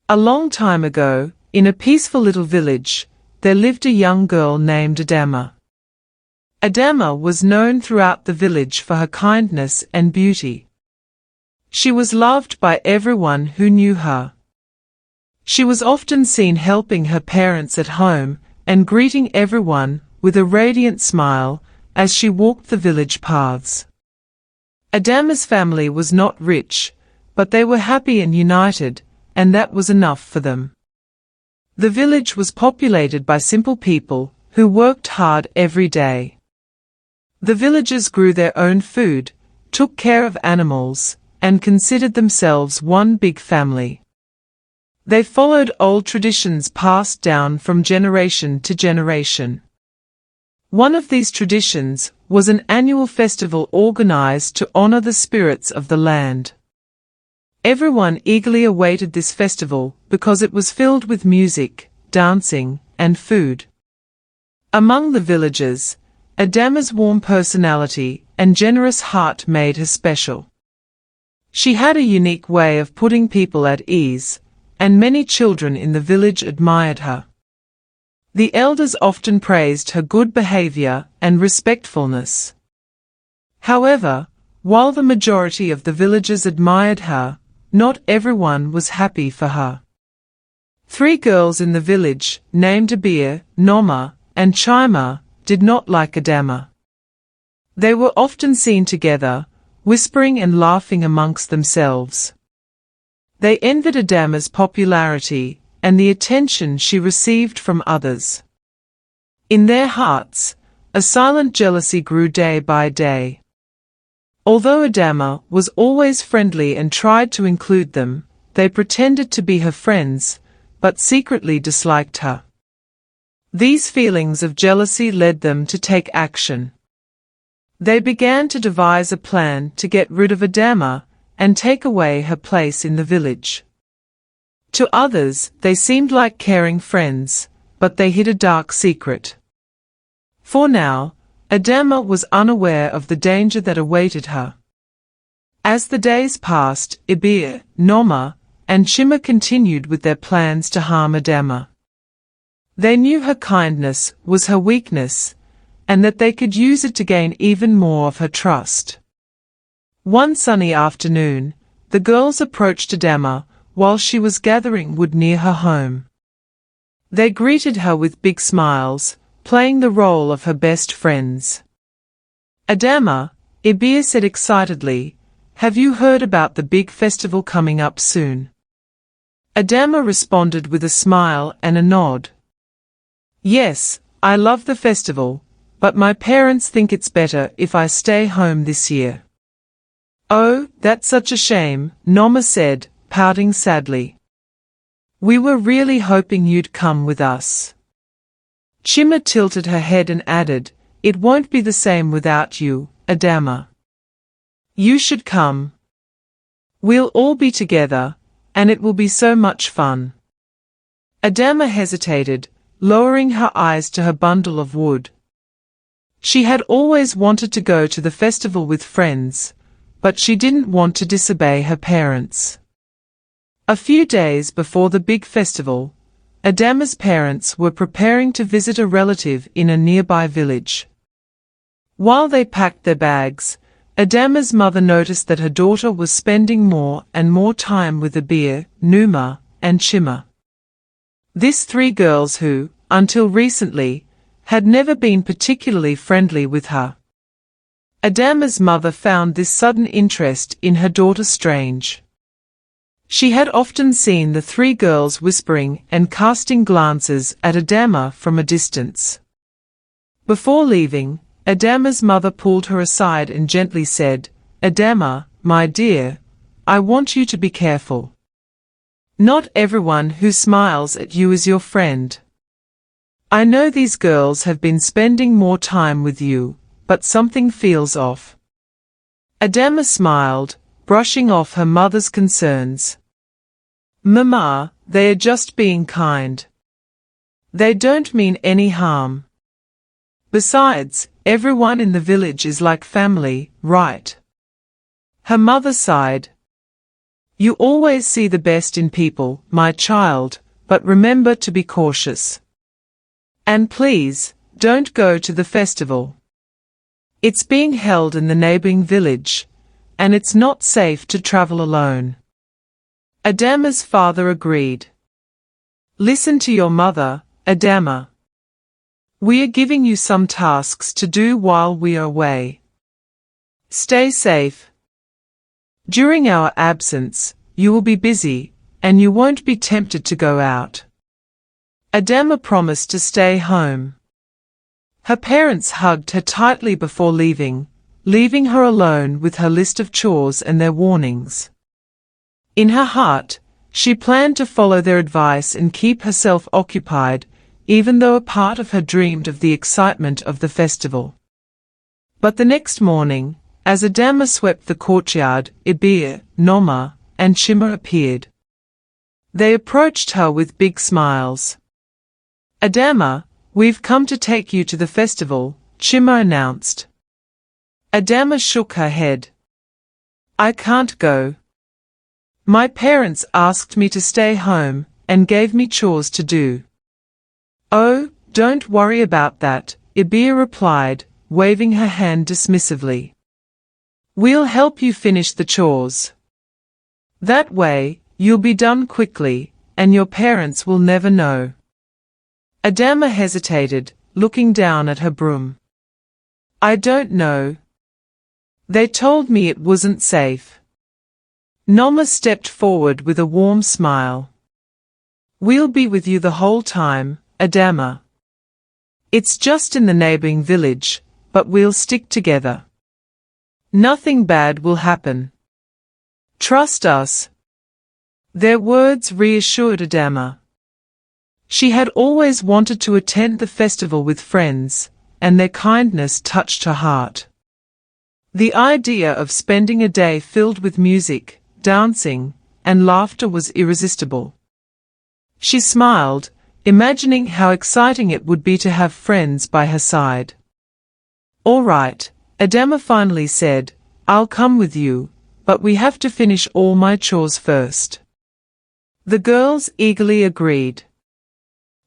A long time ago, in a peaceful little village, there lived a young girl named Adanmma. Adanmma was known throughout the village for her kindness and beauty. She was loved by everyone who knew her. She was often seen helping her parents at home and greeting everyone with a radiant smile as she walked the village paths. Adanmma's family was not rich, but they were happy and united, and that was enough for them. The village was populated by simple people who worked hard every day. The villagers grew their own food, took care of animals, and considered themselves one big family. They followed old traditions passed down from generation to generation. One of these traditions was an annual festival organized to honor the spirits of the land. Everyone eagerly awaited this festival because it was filled with music, dancing, and food. Among the villagers, Adanmma's warm personality and generous heart made her special. She had a unique way of putting people at ease, and many children in the village admired her. The elders often praised her good behavior and respectfulness. However, while the majority of the villagers admired her, not everyone was happy for her. 3 girls in the village, named Adanmma, and Chima, did not like Adanmma. They were often seen together, whispering and laughing amongst themselves. They envied Adanmma's popularity and the attention she received from others. In their hearts, a silent jealousy grew day by day. Although Adanmma was always friendly and tried to include them, they pretended to be her friends, but secretly disliked her. These feelings of jealousy led them to take action. They began to devise a plan to get rid of Adanmma and take away her place in the village. To others, they seemed like caring friends, but they hid a dark secret. For now, Adanmma was unaware of the danger that awaited her. As the days passed, Adanmma and Chima continued with their plans to harm Adanmma. They knew her kindness was her weakness, and that they could use it to gain even more of her trust. One sunny afternoon, the girls approached Adanmma while she was gathering wood near her home. They greeted her with big smiles, playing the role of her best friends. Adanmma, said excitedly, "Have you heard about the big festival coming up soon?" Adanmma responded with a smile and a nod. "Yes, I love the festival, but my parents think it's better if I stay home this year." "Oh, that's such a shame," Adanmma said, pouting sadly. "We were really hoping you'd come with us." Chima tilted her head and added, "It won't be the same without you, Adanmma. You should come. We'll all be together, and it will be so much fun." Adanmma hesitated, lowering her eyes to her bundle of wood. She had always wanted to go to the festival with friends, but she didn't want to disobey her parents. A few days before the big festival, Adanmma's parents were preparing to visit a relative in a nearby village. While they packed their bags, Adanmma's mother noticed that her daughter was spending more and more time with Adanmma and Chima. These 3 girls who, until recently, had never been particularly friendly with her. Adanmma's mother found this sudden interest in her daughter strange. She had often seen the 3 girls whispering and casting glances at Adanmma from a distance. Before leaving, Adanmma's mother pulled her aside and gently said, "Adanmma, my dear, I want you to be careful. Not everyone who smiles at you is your friend. I know these girls have been spending more time with you, but something feels off." Adanmma smiled, brushing off her mother's concerns. "Mama, they are just being kind. They don't mean any harm. Besides, everyone in the village is like family, right?" Her mother sighed. You always see the best in people, my child, but remember to be cautious. And please, don't go to the festival. It's being held in the neighboring village, and it's not safe to travel alone. Adanmma's father agreed. Listen to your mother, Adanmma. We are giving you some tasks to do while we are away. Stay safe. During our absence, you will be busy, and you won't be tempted to go out. Adanmma promised to stay home. Her parents hugged her tightly before leaving her alone with her list of chores and their warnings. In her heart, she planned to follow their advice and keep herself occupied, even though a part of her dreamed of the excitement of the festival. But the next morning, as Adanmma swept the courtyard, EVERYNIGHT and Shimmer appeared. They approached her with big smiles. Adanmma, we've come to take you to the festival, Shimmer announced. Adanmma shook her head. I can't go. My parents asked me to stay home, and gave me chores to do. Oh, don't worry about that, EVERYNIGHT replied, waving her hand dismissively. We'll help you finish the chores. That way, you'll be done quickly, and your parents will never know. Adanmma hesitated, looking down at her broom. I don't know. They told me it wasn't safe. Noma stepped forward with a warm smile. We'll be with you the whole time, Adanmma. It's just in the neighboring village, but we'll stick together. Nothing bad will happen. Trust us. Their words reassured Adanmma. She had always wanted to attend the festival with friends, and their kindness touched her heart. The idea of spending a day filled with music, dancing, and laughter was irresistible. She smiled, imagining how exciting it would be to have friends by her side. All right, Adanmma finally said, I'll come with you, but we have to finish all my chores first. The girls eagerly agreed.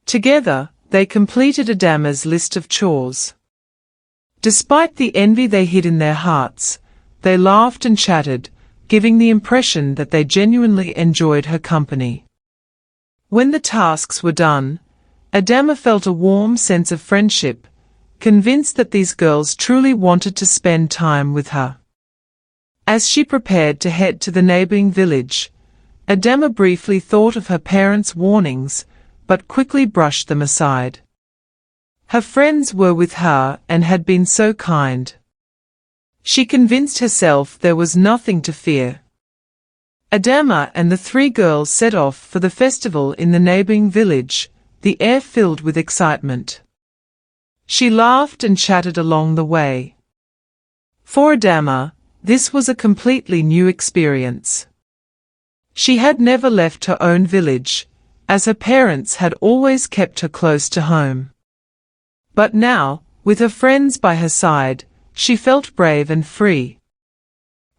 Together, they completed Adanmma's list of chores. Despite the envy they hid in their hearts, they laughed and chatted, giving the impression that they genuinely enjoyed her company. When the tasks were done, Adanmma felt a warm sense of friendship, convinced that these girls truly wanted to spend time with her. As she prepared to head to the neighboring village, Adanmma briefly thought of her parents' warnings, but quickly brushed them aside. Her friends were with her and had been so kind. She convinced herself there was nothing to fear. Adanmma and the three girls set off for the festival in the neighboring village, the air filled with excitement. She laughed and chatted along the way. For Adanmma, this was a completely new experience. She had never left her own village, as her parents had always kept her close to home. But now, with her friends by her side, she felt brave and free.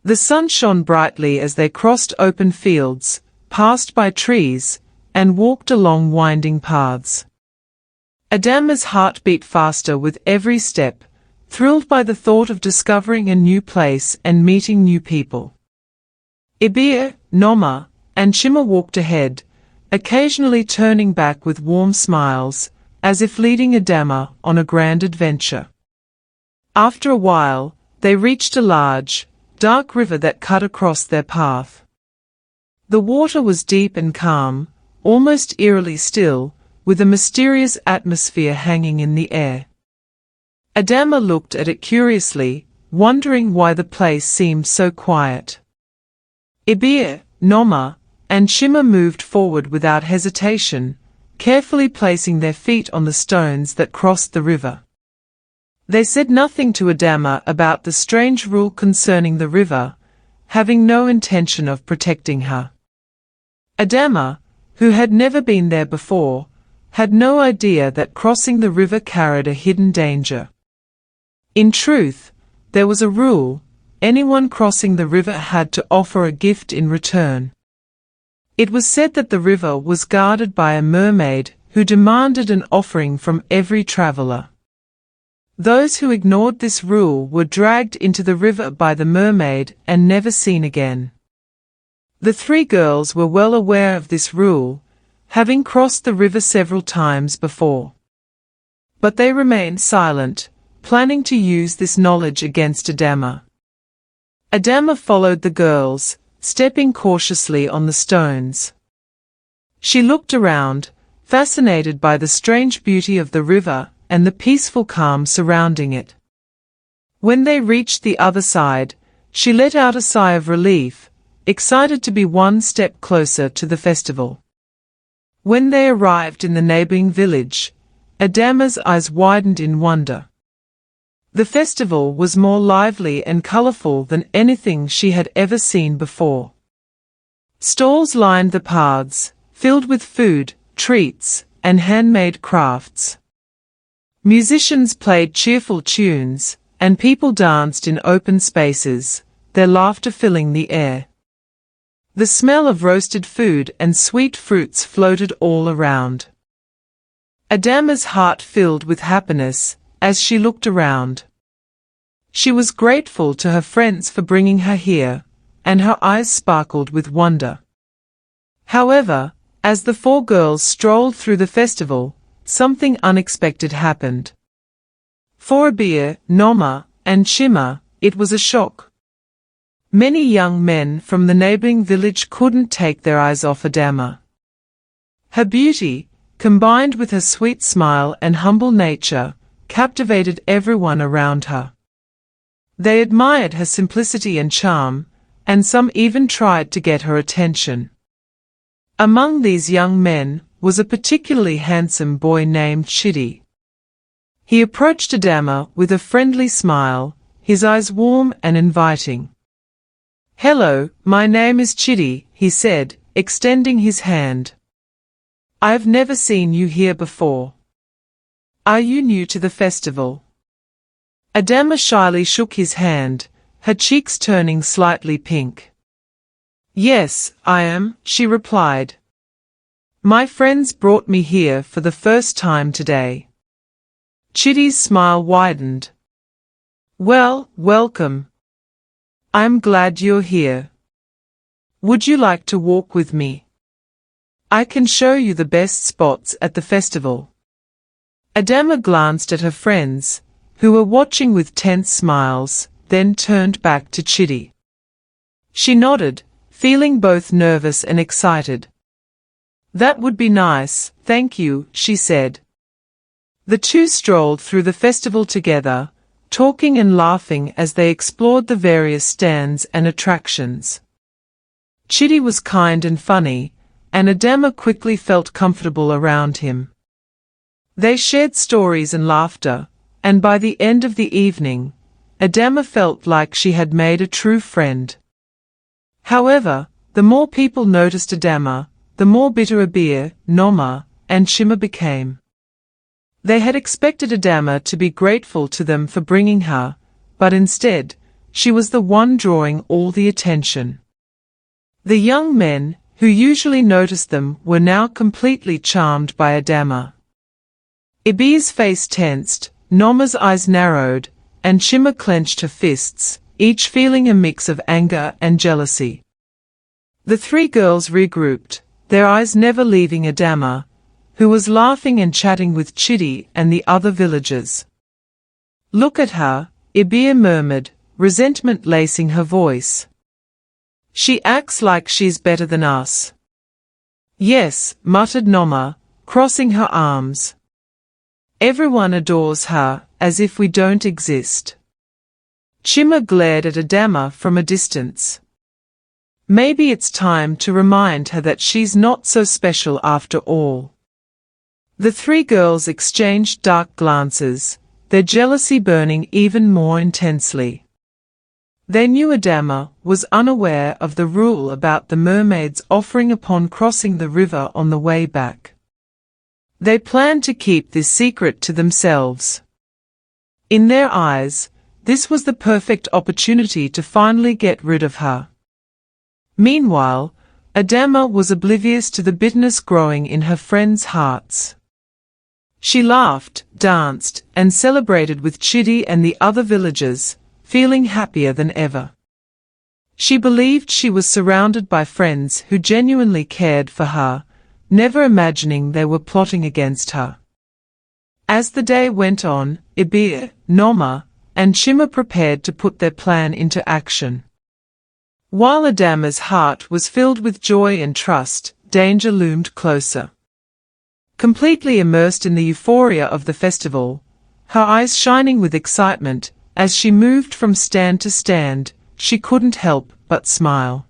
The sun shone brightly as they crossed open fields, passed by trees, and walked along winding paths. Adanmma's heart beat faster with every step, thrilled by the thought of discovering a new place and meeting new people. EVERYNIGHT and Shimmer walked ahead, occasionally turning back with warm smiles, as if leading Adanmma on a grand adventure. After a while, they reached a large, dark river that cut across their path. The water was deep and calm, almost eerily still, with a mysterious atmosphere hanging in the air. Adanmma looked at it curiously, wondering why the place seemed so quiet. EVERYNIGHT and Shimmer moved forward without hesitation, carefully placing their feet on the stones that crossed the river. They said nothing to Adanmma about the strange rule concerning the river, having no intention of protecting her. Adanmma, who had never been there before, had no idea that crossing the river carried a hidden danger. In truth, there was a rule: anyone crossing the river had to offer a gift in return. It was said that the river was guarded by a mermaid who demanded an offering from every traveler. Those who ignored this rule were dragged into the river by the mermaid and never seen again. The three girls were well aware of this rule, having crossed the river several times before. But they remained silent, planning to use this knowledge against Adanmma. Adanmma followed the girls, stepping cautiously on the stones. She looked around, fascinated by the strange beauty of the river and the peaceful calm surrounding it. When they reached the other side, she let out a sigh of relief, excited to be one step closer to the festival. When they arrived in the neighboring village, Adanmma's eyes widened in wonder. The festival was more lively and colorful than anything she had ever seen before. Stalls lined the paths, filled with food, treats, and handmade crafts. Musicians played cheerful tunes, and people danced in open spaces, their laughter filling the air. The smell of roasted food and sweet fruits floated all around. Adanmma's heart filled with happiness as she looked around. She was grateful to her friends for bringing her here, and her eyes sparkled with wonder. However, as the four girls strolled through the festival, something unexpected happened. For Adanmma, and Shimmer, it was a shock. Many young men from the neighboring village couldn't take their eyes off Adanmma. Her beauty, combined with her sweet smile and humble nature, captivated everyone around her. They admired her simplicity and charm, and some even tried to get her attention. Among these young men was a particularly handsome boy named Chidi. He approached Adanmma with a friendly smile, his eyes warm and inviting. "Hello, my name is Chidi," he said, extending his hand. "I've never seen you here before. Are you new to the festival?" Adanmma shyly shook his hand, her cheeks turning slightly pink. "Yes, I am," she replied. "My friends brought me here for the first time today." Chidi's smile widened. "Well, welcome. I'm glad you're here. Would you like to walk with me? I can show you the best spots at the festival." Adanmma glanced at her friends, who were watching with tense smiles, then turned back to Chidi. She nodded, feeling both nervous and excited. "That would be nice, thank you," she said. The two strolled through the festival together, talking and laughing as they explored the various stands and attractions. Chidi was kind and funny, and Adanmma quickly felt comfortable around him. They shared stories and laughter, and by the end of the evening, Adanmma felt like she had made a true friend. However, the more people noticed Adanmma, the more bitter Adanmma and Shimmer became. They had expected Adanmma to be grateful to them for bringing her, but instead, she was the one drawing all the attention. The young men, who usually noticed them, were now completely charmed by Adanmma. Ibi's face tensed, Nomma's eyes narrowed, and Shimmer clenched her fists, each feeling a mix of anger and jealousy. The three girls regrouped, their eyes never leaving Adanmma, who was laughing and chatting with Chidi and the other villagers. "Look at her," Ibi murmured, resentment lacing her voice. "She acts like she's better than us." "Yes," muttered Nomma, crossing her arms. "Everyone adores her, as if we don't exist." Shimmer glared at Adanmma from a distance. Maybe it's time to remind her that she's not so special after all. The three girls exchanged dark glances, their jealousy burning even more intensely. They knew Adanmma was unaware of the rule about the mermaid's offering upon crossing the river on the way back. They planned to keep this secret to themselves. In their eyes, this was the perfect opportunity to finally get rid of her. Meanwhile, Adanmma was oblivious to the bitterness growing in her friends' hearts. She laughed, danced, and celebrated with Chidi and the other villagers, feeling happier than ever. She believed she was surrounded by friends who genuinely cared for her, never imagining they were plotting against her. As the day went on, EVERYNIGHT and Shimmer prepared to put their plan into action. While Adanmma's heart was filled with joy and trust, danger loomed closer. Completely immersed in the euphoria of the festival, her eyes shining with excitement, as she moved from stand to stand, she couldn't help but smile.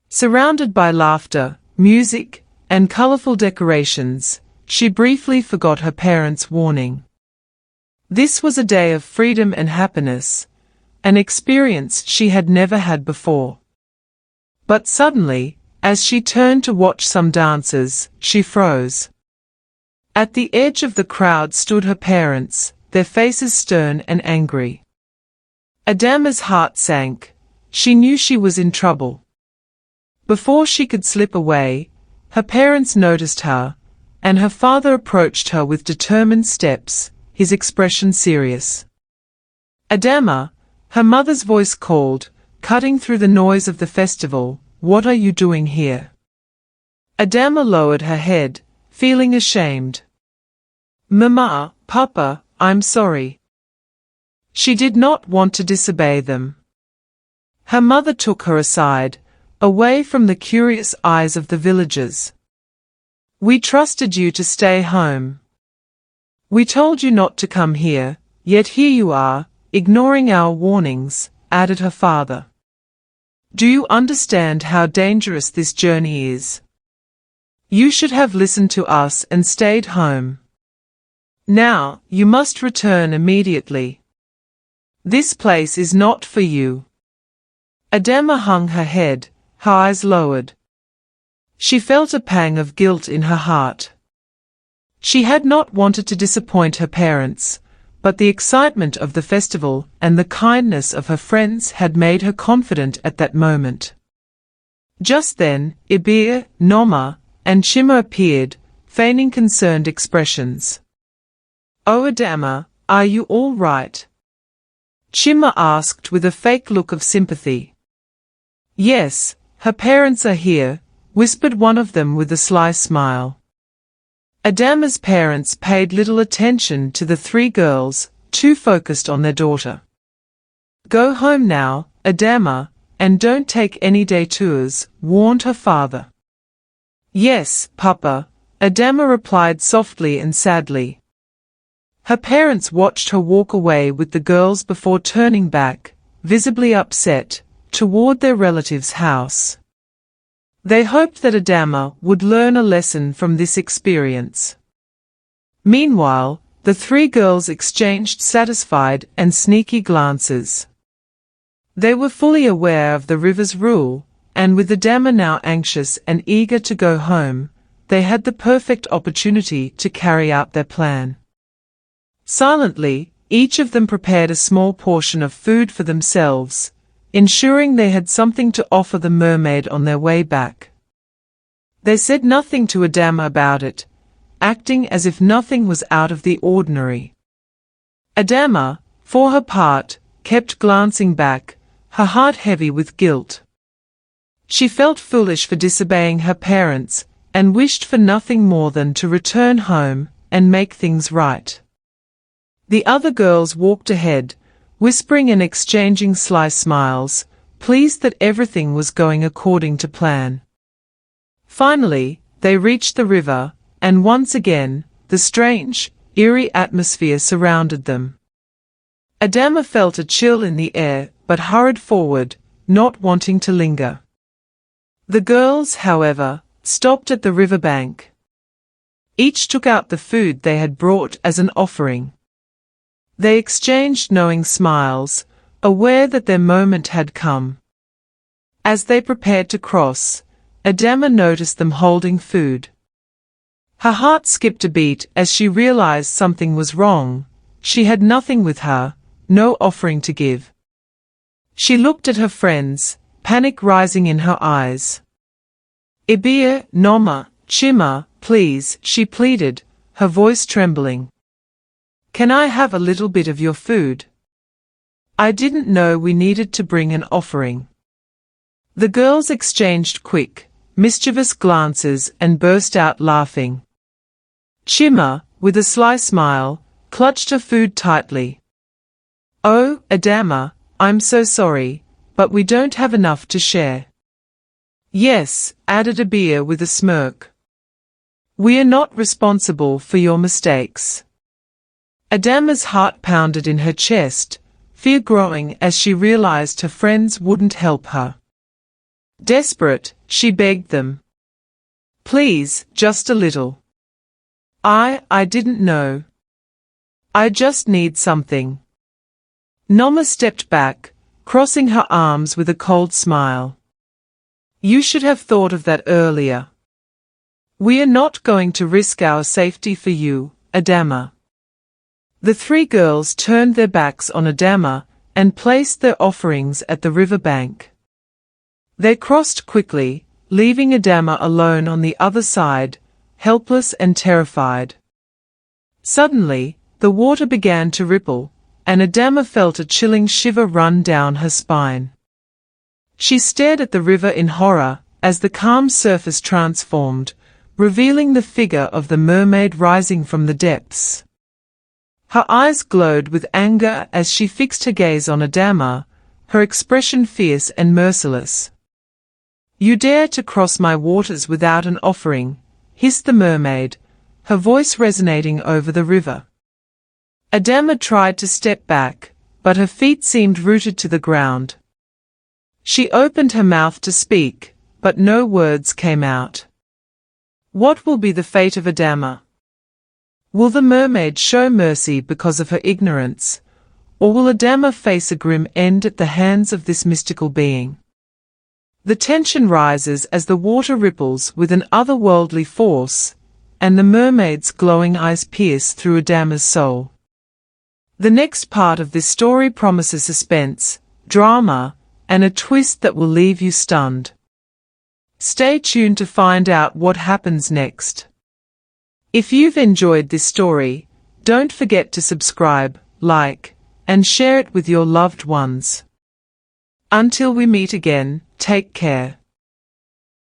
Surrounded by laughter, music, and colorful decorations, she briefly forgot her parents' warning. This was a day of freedom and happiness, an experience she had never had before. But suddenly, as she turned to watch some dancers, she froze. At the edge of the crowd stood her parents, their faces stern and angry. Adanmma's heart sank. She knew she was in trouble. Before she could slip away, her parents noticed her, and her father approached her with determined steps, his expression serious. "Adanmma," her mother's voice called, cutting through the noise of the festival, "what are you doing here?" Adanmma lowered her head, feeling ashamed. "Mama, Papa, I'm sorry." She did not want to disobey them. Her mother took her aside, away from the curious eyes of the villagers. "We trusted you to stay home. We told you not to come here, yet here you are, ignoring our warnings," added her father. "Do you understand how dangerous this journey is? You should have listened to us and stayed home. Now, you must return immediately. This place is not for you." Adanmma hung her head, her eyes lowered. She felt a pang of guilt in her heart. She had not wanted to disappoint her parents, but the excitement of the festival and the kindness of her friends had made her confident at that moment. Just then, EVERYNIGHT and Shimmer appeared, feigning concerned expressions. "Oh Adanmma, are you all right?" Shimmer asked with a fake look of sympathy. "Yes, her parents are here," whispered one of them with a sly smile. Adanmma's parents paid little attention to the three girls, too focused on their daughter. "Go home now, Adanmma, and don't take any detours," warned her father. "Yes, Papa," Adanmma replied softly and sadly. Her parents watched her walk away with the girls before turning back, visibly upset, toward their relative's house. They hoped that Adanmma would learn a lesson from this experience. Meanwhile, the three girls exchanged satisfied and sneaky glances. They were fully aware of the river's rule, and with Adanmma now anxious and eager to go home, they had the perfect opportunity to carry out their plan. Silently, each of them prepared a small portion of food for themselves, ensuring they had something to offer the mermaid on their way back. They said nothing to Adanmma about it, acting as if nothing was out of the ordinary. Adanmma, for her part, kept glancing back, her heart heavy with guilt. She felt foolish for disobeying her parents, and wished for nothing more than to return home and make things right. The other girls walked ahead, whispering and exchanging sly smiles, pleased that everything was going according to plan. Finally, they reached the river, and once again, the strange, eerie atmosphere surrounded them. Adanmma felt a chill in the air, but hurried forward, not wanting to linger. The girls, however, stopped at the riverbank. Each took out the food they had brought as an offering. They exchanged knowing smiles, aware that their moment had come. As they prepared to cross, Adanmma noticed them holding food. Her heart skipped a beat as she realized something was wrong. She had nothing with her, no offering to give. She looked at her friends, panic rising in her eyes. Ibia, Noma, Chima, please, she pleaded, her voice trembling. Can I have a little bit of your food? I didn't know we needed to bring an offering. The girls exchanged quick, mischievous glances and burst out laughing. Chima, with a sly smile, clutched her food tightly. Oh, Adanmma, I'm so sorry, but we don't have enough to share. Yes, added Ibia with a smirk. We are not responsible for your mistakes. Adanmma's heart pounded in her chest, fear growing as she realized her friends wouldn't help her. Desperate, she begged them. Please, just a little. I didn't know. I just need something. Noma stepped back, crossing her arms with a cold smile. You should have thought of that earlier. We are not going to risk our safety for you, Adanmma. The three girls turned their backs on Adanmma and placed their offerings at the river bank. They crossed quickly, leaving Adanmma alone on the other side, helpless and terrified. Suddenly, the water began to ripple, and Adanmma felt a chilling shiver run down her spine. She stared at the river in horror as the calm surface transformed, revealing the figure of the mermaid rising from the depths. Her eyes glowed with anger as she fixed her gaze on Adanmma, her expression fierce and merciless. You dare to cross my waters without an offering, hissed the mermaid, her voice resonating over the river. Adanmma tried to step back, but her feet seemed rooted to the ground. She opened her mouth to speak, but no words came out. What will be the fate of Adanmma? Will the mermaid show mercy because of her ignorance, or will Adanmma face a grim end at the hands of this mystical being? The tension rises as the water ripples with an otherworldly force, and the mermaid's glowing eyes pierce through Adanmma's soul. The next part of this story promises suspense, drama, and a twist that will leave you stunned. Stay tuned to find out what happens next. If you've enjoyed this story, don't forget to subscribe, like, and share it with your loved ones. Until we meet again, take care.